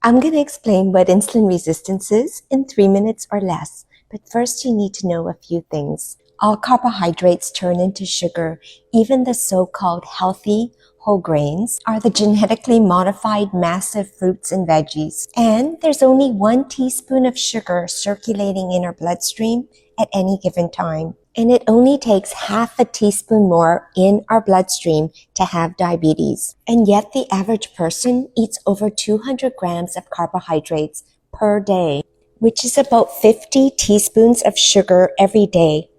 I'm going to explain what insulin resistance is in 3 minutes or less, but first you need to know a few things. All carbohydrates turn into sugar. Even the so-called healthy whole grains are the genetically modified massive fruits and veggies. And there's only 1 teaspoon of sugar circulating in our bloodstream at any given time. And it only takes half a teaspoon more in our bloodstream to have diabetes. And yet the average person eats over 200 grams of carbohydrates per day, which is about 50 teaspoons of sugar every day.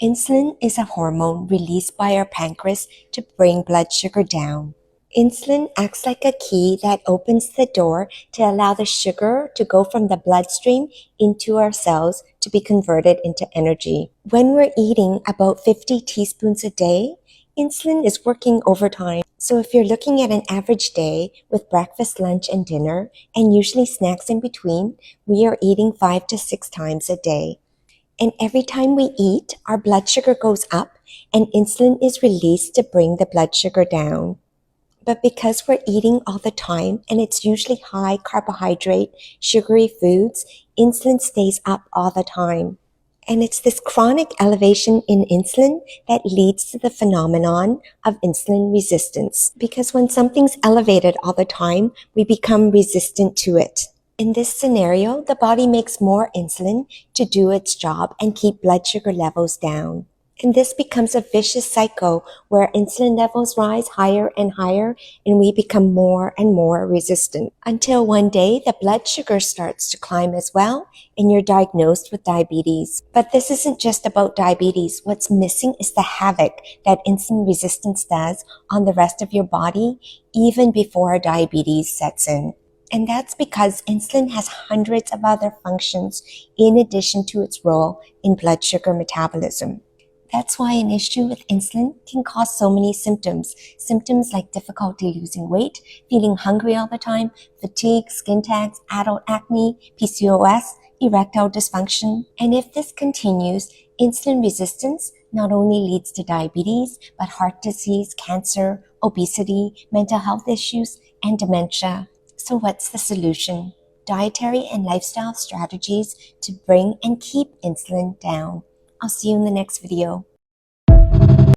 Insulin is a hormone released by our pancreas to bring blood sugar down. Insulin acts like a key that opens the door to allow the sugar to go from the bloodstream into our cells to be converted into energy. When we're eating about 50 teaspoons a day, insulin is working overtime. So if you're looking at an average day with breakfast, lunch, and dinner, and usually snacks in between, we are eating 5 to 6 times a day. And every time we eat, our blood sugar goes up and insulin is released to bring the blood sugar down. But because we're eating all the time and it's usually high carbohydrate, sugary foods, insulin stays up all the time. And it's this chronic elevation in insulin that leads to the phenomenon of insulin resistance. Because when something's elevated all the time, we become resistant to it. In this scenario, the body makes more insulin to do its job and keep blood sugar levels down. And this becomes a vicious cycle where insulin levels rise higher and higher and we become more and more resistant. Until one day the blood sugar starts to climb as well and you're diagnosed with diabetes. But this isn't just about diabetes. What's missing is the havoc that insulin resistance does on the rest of your body even before diabetes sets in. And that's because insulin has hundreds of other functions in addition to its role in blood sugar metabolism. That's why an issue with insulin can cause so many symptoms. Symptoms like difficulty losing weight, feeling hungry all the time, fatigue, skin tags, adult acne, PCOS, erectile dysfunction. And if this continues, insulin resistance not only leads to diabetes, but heart disease, cancer, obesity, mental health issues, and dementia. So what's the solution? Dietary and lifestyle strategies to bring and keep insulin down. I'll see you in the next video.